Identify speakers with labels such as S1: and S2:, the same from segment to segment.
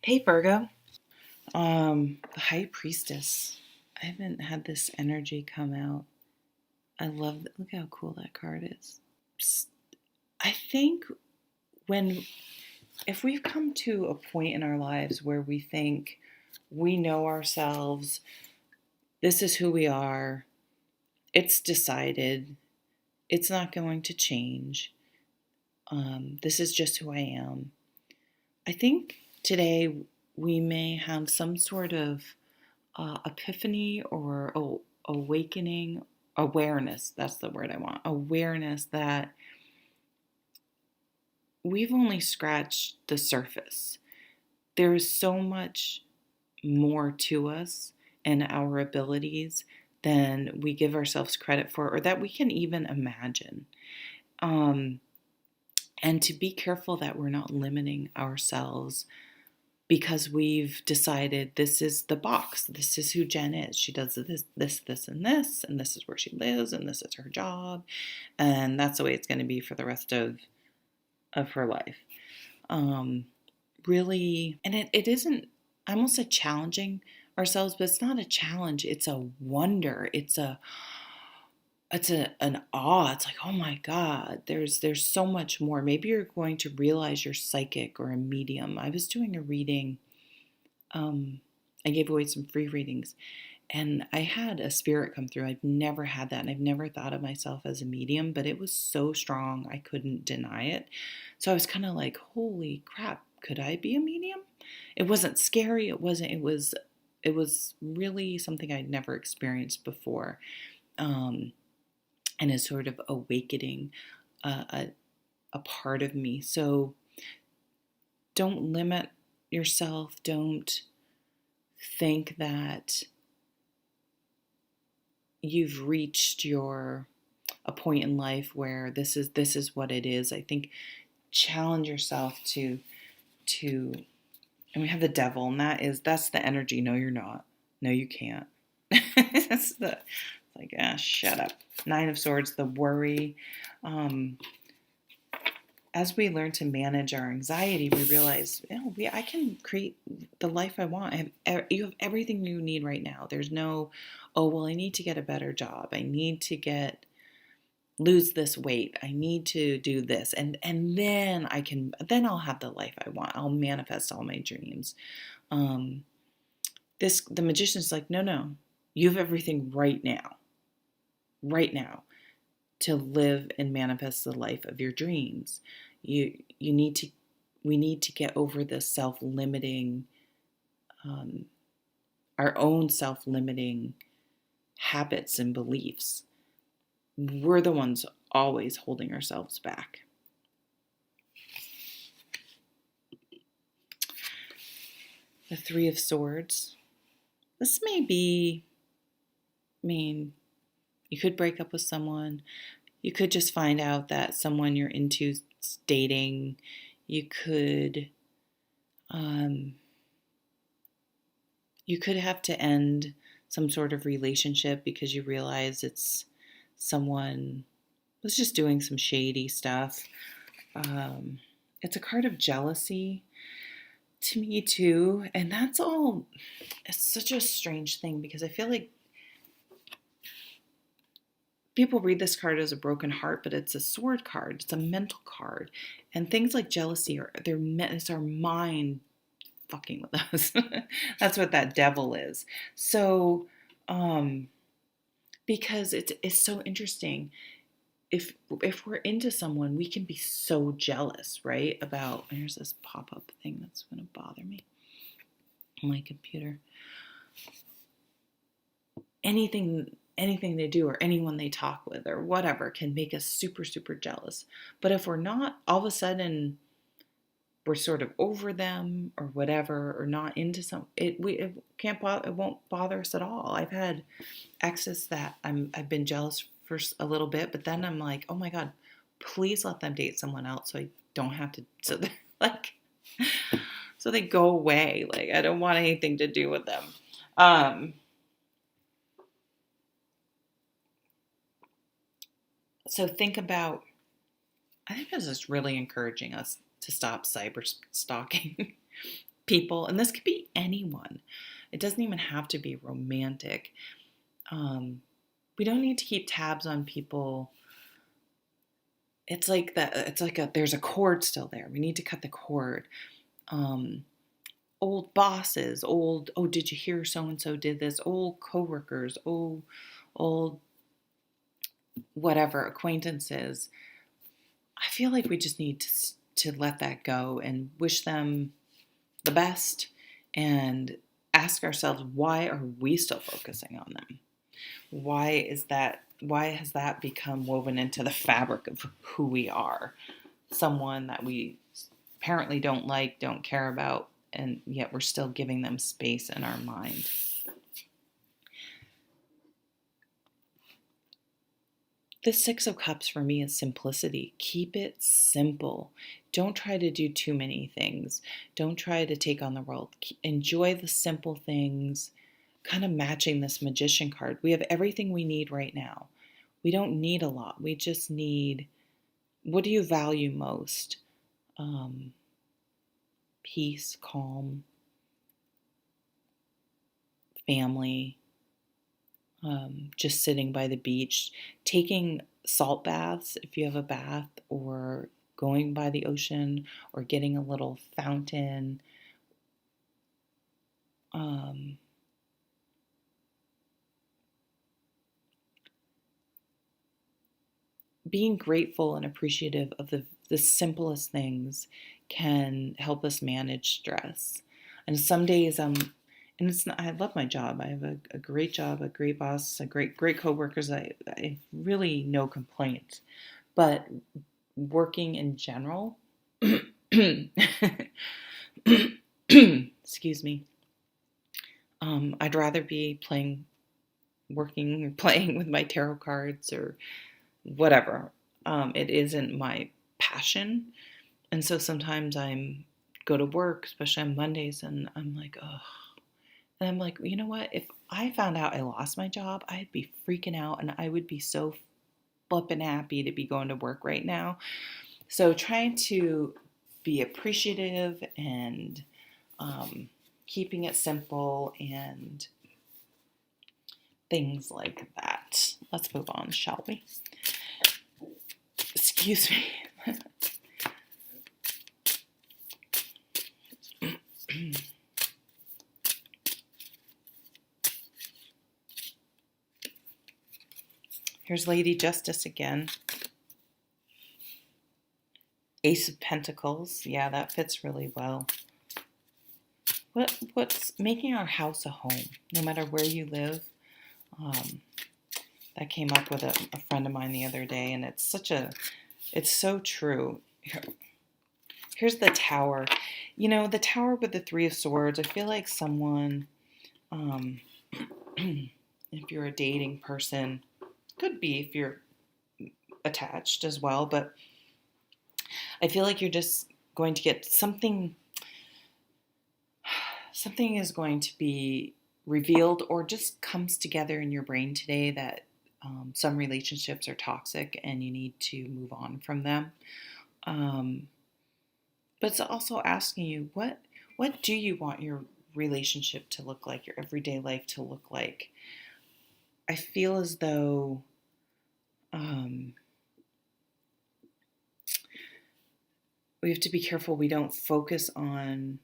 S1: Hey Virgo. The High Priestess. I haven't had this energy come out. I love that. Look how cool that card is. I think when if we've come to a point in our lives where we think we know ourselves, this is who we are, it's decided, it's not going to change. This is just who I am. I think today we may have some sort of epiphany or awakening, awareness. That's the word I want. Awareness that we've only scratched the surface. There is so much more to us and our abilities than we give ourselves credit for or that we can even imagine. Um, and to be careful that we're not limiting ourselves because we've decided this is the box. This is who Jen is. She does this, and this is where she lives, and this is her job, and that's the way it's going to be for the rest of her life. Really, and it isn't. I almost said challenging ourselves, but it's not a challenge. It's a wonder. An awe. It's like, oh my God, there's so much more. Maybe you're going to realize you're psychic or a medium. I was doing a reading. I gave away some free readings, and I had a spirit come through. I've never had that, and I've never thought of myself as a medium, but it was so strong I couldn't deny it. So I was kind of like, holy crap, could I be a medium? It wasn't scary. It wasn't. It was really something I'd never experienced before. And is sort of awakening a part of me. So don't limit yourself. Don't think that you've reached a point in life where this is what it is. I think challenge yourself to and we have the devil, and that's the energy. No, you're not. No, you can't. That's the like, shut up. Nine of Swords, the worry. As we learn to manage our anxiety, we realize, I can create the life I want. You have everything you need right now. There's no, oh, well, I need to get a better job. I need to lose this weight. I need to do this. And then then I'll have the life I want. I'll manifest all my dreams. The magician's like, no, you have everything right now to live and manifest the life of your dreams. We need to get over this self-limiting, our own self-limiting habits and beliefs. We're the ones always holding ourselves back. The Three of Swords. This may be, you could break up with someone. You could just find out that someone you're into is dating. You could have to end some sort of relationship because you realize it's someone was just doing some shady stuff. It's a card of jealousy to me too, and that's all. It's such a strange thing because I feel like people read this card as a broken heart, but it's a sword card. It's a mental card, and things like jealousy it's our mind fucking with us. That's what that devil is. So, because it's so interesting. If we're into someone, we can be so jealous, right? About here's this pop-up thing that's going to bother me on my computer. Anything they do or anyone they talk with or whatever can make us super, super jealous. But if we're not, all of a sudden we're sort of over them or whatever, or not into it won't bother us at all. I've had exes that I've been jealous for a little bit, but then I'm like, oh my God, please let them date someone else so I don't have to. So they're like, so they go away. Like, I don't want anything to do with them. So think about, I think this is really encouraging us to stop cyber stalking. people, and this could be anyone. It doesn't even have to be romantic. We don't need to keep tabs on people. It's like there's a cord still there. We need to cut the cord. Old bosses, oh, did you hear so and so did this? Old coworkers, old whatever acquaintances. I feel like we just need to let that go and wish them the best and ask ourselves, why are we still focusing on them? Why has that become woven into the fabric of who we are? Someone that we apparently don't like, don't care about, and yet we're still giving them space in our mind. The Six of Cups for me is simplicity. Keep it simple. Don't try to do too many things. Don't try to take on the world. Enjoy the simple things, kind of matching this Magician card. We have everything we need right now. We don't need a lot. We just need, what do you value most? Peace, calm, family, just sitting by the beach, taking salt baths if you have a bath, or going by the ocean, or getting a little fountain. Being grateful and appreciative of the simplest things can help us manage stress. And some days and it's not, I love my job. I have a great job, a great boss, a great coworkers. I really no complaints. But working in general, excuse me, I'd rather be working or playing with my tarot cards or whatever. It isn't my passion. And so sometimes go to work, especially on Mondays, and I'm like, oh. And I'm like, you know what? If I found out I lost my job, I'd be freaking out, and I would be so flippin' happy to be going to work right now. So trying to be appreciative and keeping it simple and things like that. Let's move on, shall we? Excuse me. Here's Lady Justice again. Ace of Pentacles. Yeah, that fits really well. What's making our house a home, no matter where you live? That came up with a friend of mine the other day, and it's so true. Here's the Tower. You know, the Tower with the Three of Swords. I feel like someone, if you're a dating person, could be if you're attached as well, but I feel like you're just going to get something is going to be revealed or just comes together in your brain today that some relationships are toxic and you need to move on from them. But it's also asking you, what do you want your relationship to look like, your everyday life to look like? I feel as though we have to be careful we don't focus on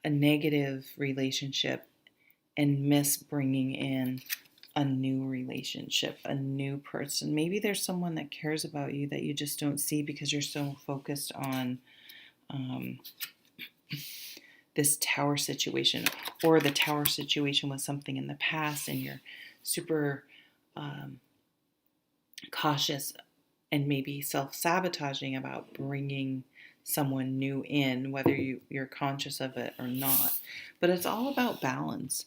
S1: a negative relationship and miss bringing in a new relationship, a new person. Maybe there's someone that cares about you that you just don't see because you're so focused on this Tower situation, or the Tower situation was something in the past and you're super cautious and maybe self-sabotaging about bringing someone new in, whether you're conscious of it or not. But it's all about balance.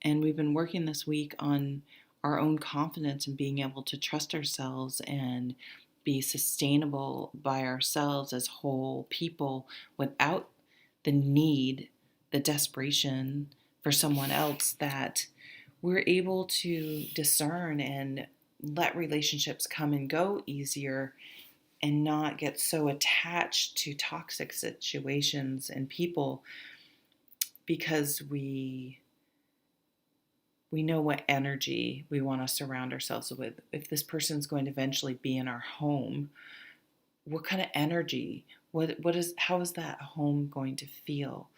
S1: And we've been working this week on our own confidence and being able to trust ourselves and be sustainable by ourselves as whole people without the need, the desperation for someone else, that we're able to discern and let relationships come and go easier and not get so attached to toxic situations and people, because we know what energy we want to surround ourselves with. If this person's going to eventually be in our home, what kind of energy? How is that home going to feel?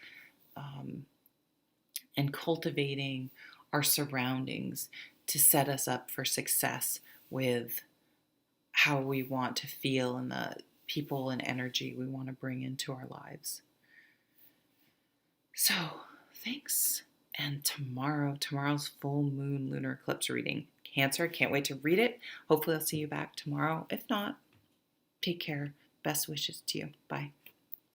S1: Um, and cultivating our surroundings to set us up for success with how we want to feel and the people and energy we want to bring into our lives. So, thanks. And tomorrow's full moon lunar eclipse reading. Cancer, can't wait to read it. Hopefully, I'll see you back tomorrow. If not, take care. Best wishes to you. Bye.